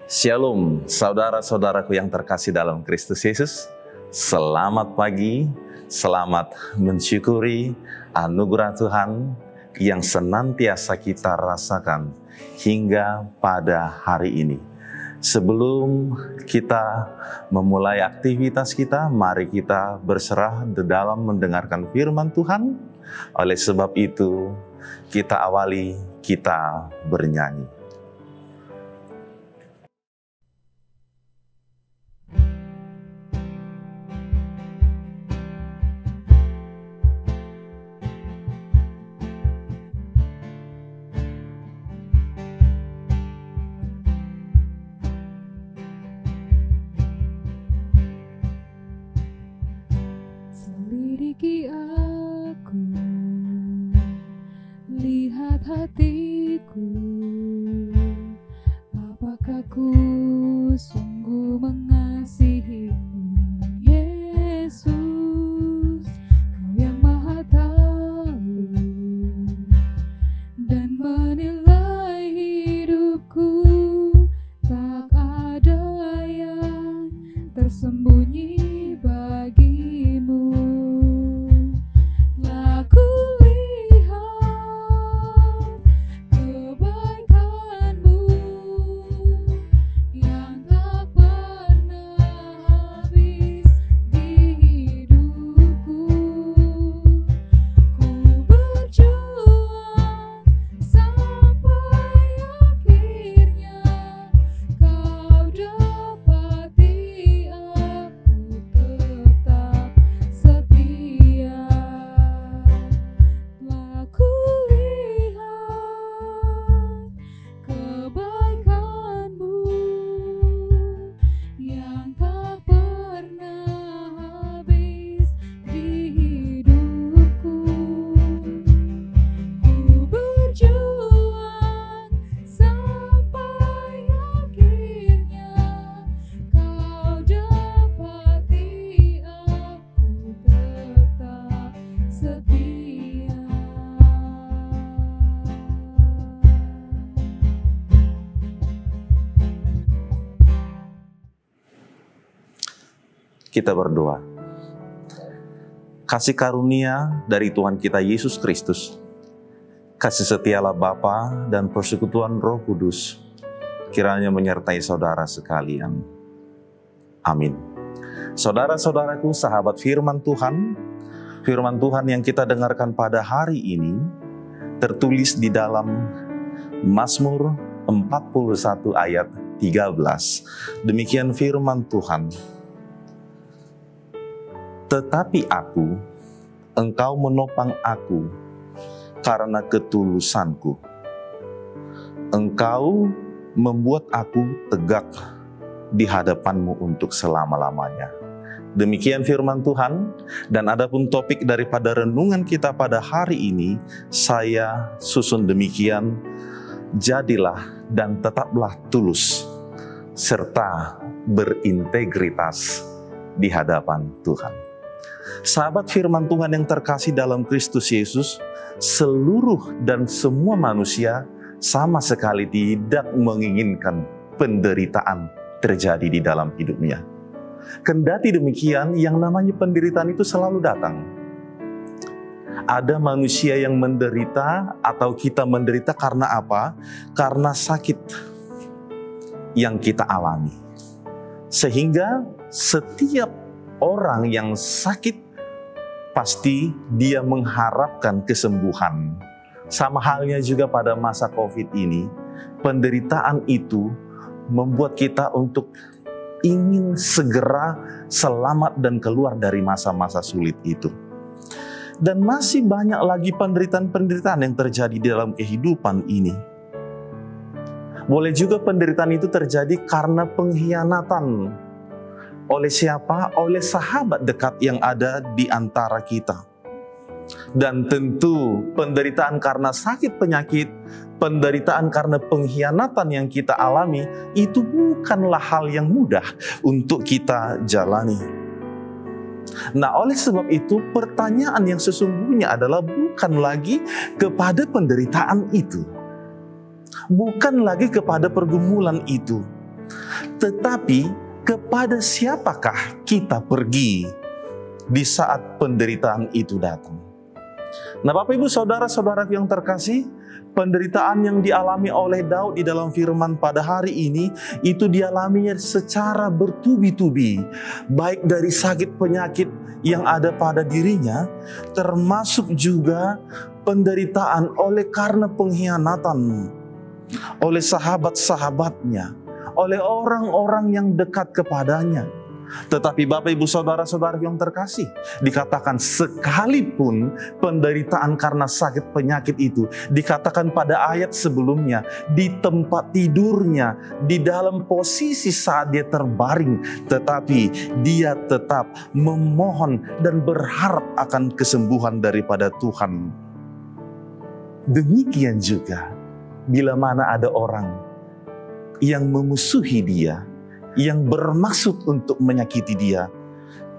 Shalom, saudara-saudaraku yang terkasih dalam Kristus Yesus. Selamat pagi, selamat mensyukuri anugerah Tuhan yang senantiasa kita rasakan hingga pada hari ini. Sebelum kita memulai aktivitas kita, mari kita berserah di dalam mendengarkan firman Tuhan. Oleh sebab itu, kita awali, kita bernyanyi. Selidiki aku, lihat hatiku, apakah ku sungguh mengasihimu, Yesus, Kau yang Maha Tahu dan menilai hidupku, tak ada yang tersembunyi bagimu. Telah kulihat kebaikanmu yang tak pernah habis di hidupku. Ku berjuang sampai akhirnya Kau dapati aku tetap setia. Telah kulihat kebaikanmu yang tak pernah habis di hidupku. Ku berjuang sampai akhirnya Kau dapati aku tetap setia. Kita berdoa. Kasih karunia dari Tuhan kita Yesus Kristus, kasih setialah Bapa dan persekutuan Roh Kudus, kiranya menyertai saudara sekalian. Amin. Saudara-saudaraku, sahabat firman Tuhan yang kita dengarkan pada hari ini, tertulis di dalam Mazmur 41 ayat 13. Demikian firman Tuhan. Tetapi aku, Engkau menopang aku karena ketulusanku. Engkau membuat aku tegak di hadapan-Mu untuk selama-lamanya. Demikian firman Tuhan, dan adapun topik daripada renungan kita pada hari ini, saya susun demikian: jadilah dan tetaplah tulus, serta berintegritas di hadapan Tuhan. Sahabat firman Tuhan yang terkasih dalam Kristus Yesus, seluruh dan semua manusia sama sekali tidak menginginkan penderitaan terjadi di dalam hidupnya. Kendati demikian, yang namanya penderitaan itu selalu datang. Ada manusia yang menderita atau kita menderita karena apa? Karena sakit yang kita alami. Sehingga setiap orang yang sakit pasti dia mengharapkan kesembuhan. Sama halnya juga pada masa COVID ini, penderitaan itu membuat kita untuk ingin segera selamat dan keluar dari masa-masa sulit itu. Dan masih banyak lagi penderitaan-penderitaan yang terjadi di dalam kehidupan ini. Boleh juga penderitaan itu terjadi karena pengkhianatan. Oleh siapa? Oleh sahabat dekat yang ada di antara kita. Dan tentu penderitaan karena sakit penyakit, penderitaan karena pengkhianatan yang kita alami, itu bukanlah hal yang mudah untuk kita jalani. Nah, oleh sebab itu pertanyaan yang sesungguhnya adalah bukan lagi kepada penderitaan itu, bukan lagi kepada pergumulan itu, Tetapi kepada siapakah kita pergi di saat penderitaan itu datang? Nah, Bapak Ibu Saudara-saudara yang terkasih, penderitaan yang dialami oleh Daud di dalam firman pada hari ini, itu dialaminya secara bertubi-tubi. Baik dari sakit penyakit yang ada pada dirinya, termasuk juga penderitaan oleh karena pengkhianatan oleh sahabat-sahabatnya, oleh orang-orang yang dekat kepadanya. Tetapi Bapak Ibu Saudara-saudara yang terkasih, dikatakan sekalipun penderitaan karena sakit penyakit itu, dikatakan pada ayat sebelumnya, di tempat tidurnya, di dalam posisi saat dia terbaring, tetapi dia tetap memohon dan berharap akan kesembuhan daripada Tuhan. Demikian juga bila mana ada orang yang memusuhi dia, yang bermaksud untuk menyakiti dia,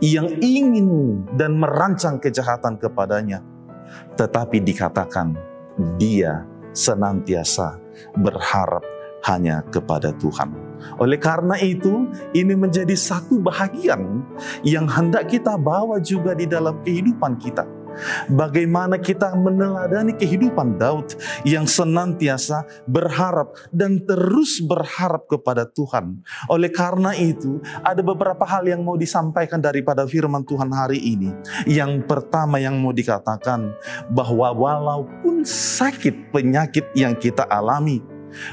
yang ingin dan merancang kejahatan kepadanya, tetapi dikatakan dia senantiasa berharap hanya kepada Tuhan. Oleh karena itu, ini menjadi satu bahagian yang hendak kita bawa juga di dalam kehidupan kita. Bagaimana kita meneladani kehidupan Daud yang senantiasa berharap dan terus berharap kepada Tuhan. Oleh karena itu, ada beberapa hal yang mau disampaikan daripada firman Tuhan hari ini. Yang pertama yang mau dikatakan, bahwa walaupun sakit penyakit yang kita alami,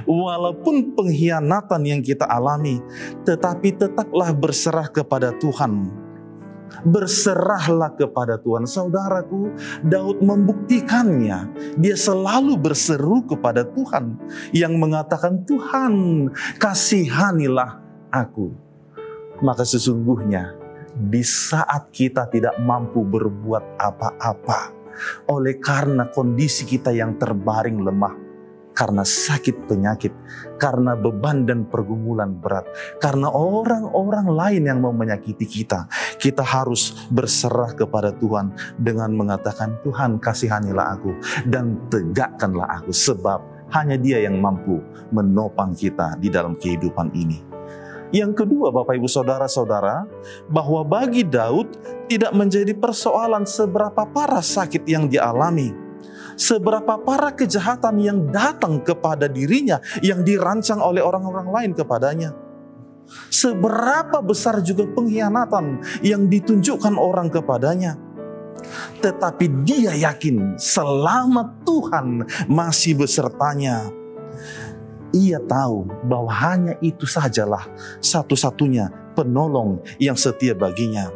walaupun pengkhianatan yang kita alami, tetapi tetaplah berserah kepada Tuhan. Berserahlah kepada Tuhan. Saudaraku, Daud membuktikannya. Dia selalu berseru kepada Tuhan, yang mengatakan, Tuhan kasihanilah aku. Maka sesungguhnya di saat kita tidak mampu berbuat apa-apa, oleh karena kondisi kita yang terbaring lemah, karena sakit penyakit, karena beban dan pergumulan berat, karena orang-orang lain yang mau menyakiti kita, kita harus berserah kepada Tuhan dengan mengatakan, Tuhan kasihanilah aku dan tegakkanlah aku, sebab hanya Dia yang mampu menopang kita di dalam kehidupan ini. Yang kedua, Bapak Ibu Saudara-saudara, bahwa bagi Daud tidak menjadi persoalan seberapa parah sakit yang dialami, seberapa parah kejahatan yang datang kepada dirinya, yang dirancang oleh orang-orang lain kepadanya. Seberapa besar juga pengkhianatan yang ditunjukkan orang kepadanya. Tetapi dia yakin selama Tuhan masih besertanya, ia tahu bahwa hanya itu sajalah satu-satunya penolong yang setia baginya.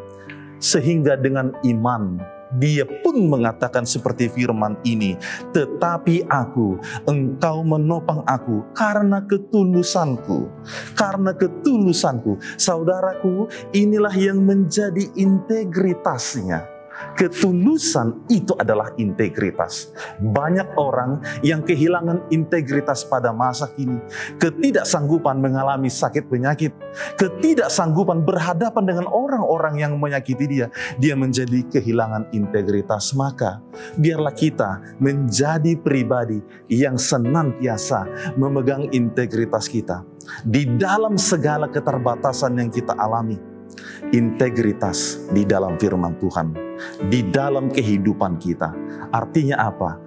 Sehingga dengan iman, dia pun mengatakan seperti firman ini, tetapi aku, engkau menopang aku karena ketulusanku. Karena ketulusanku. Saudaraku, inilah yang menjadi integritasnya. Ketulusan itu adalah integritas. Banyak orang yang kehilangan integritas pada masa kini. Ketidaksanggupan mengalami sakit penyakit, ketidaksanggupan berhadapan dengan orang-orang yang menyakiti dia, dia menjadi kehilangan integritas. Maka biarlah kita menjadi pribadi yang senantiasa memegang integritas kita di dalam segala keterbatasan yang kita alami. Integritas di dalam firman Tuhan, di dalam kehidupan kita. Artinya apa?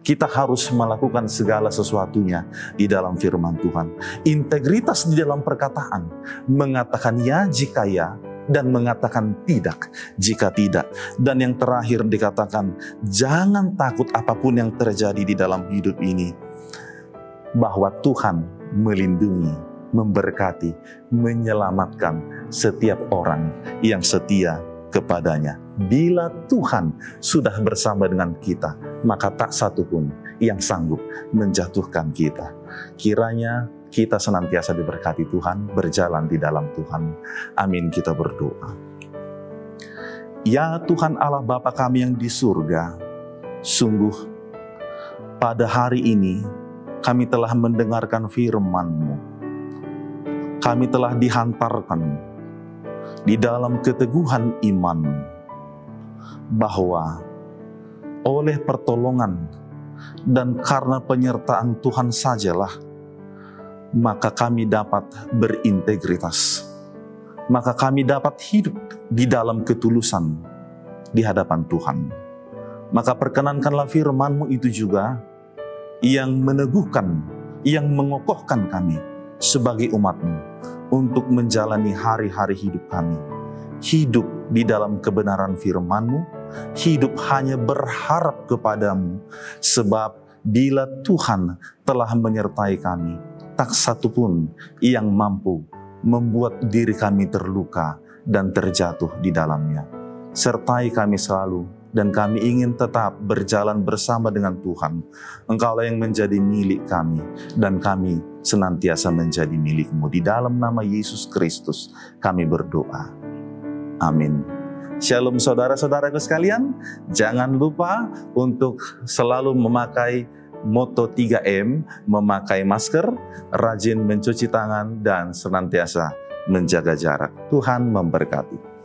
Kita harus melakukan segala sesuatunya di dalam firman Tuhan. Integritas di dalam perkataan, mengatakan ya jika ya, dan mengatakan tidak jika tidak. Dan yang terakhir dikatakan, jangan takut apapun yang terjadi di dalam hidup ini, bahwa Tuhan melindungi, memberkati, menyelamatkan setiap orang yang setia kepadanya. Bila Tuhan sudah bersama dengan kita, maka tak satu pun yang sanggup menjatuhkan kita. Kiranya kita senantiasa diberkati Tuhan, berjalan di dalam Tuhan. Amin, kita berdoa. Ya Tuhan Allah Bapa kami yang di surga, sungguh pada hari ini kami telah mendengarkan firman-Mu. Kami telah dihantarkan di dalam keteguhan iman bahwa oleh pertolongan dan karena penyertaan Tuhan sajalah maka kami dapat berintegritas. Maka kami dapat hidup di dalam ketulusan di hadapan Tuhan. Maka perkenankanlah firman-Mu itu juga yang meneguhkan, yang mengokohkan kami sebagai umat-Mu untuk menjalani hari-hari hidup kami. Hidup di dalam kebenaran firman-Mu, hidup hanya berharap kepadamu, sebab bila Tuhan telah menyertai kami, tak satu pun yang mampu membuat diri kami terluka dan terjatuh di dalamnya. Sertai kami selalu, dan kami ingin tetap berjalan bersama dengan Tuhan. Engkaulah yang menjadi milik kami, dan kami senantiasa menjadi milik-Mu. Di dalam nama Yesus Kristus kami berdoa. Amin. Shalom saudara-saudaraku sekalian, jangan lupa untuk selalu memakai moto 3M, memakai masker, rajin mencuci tangan, dan senantiasa menjaga jarak. Tuhan memberkati.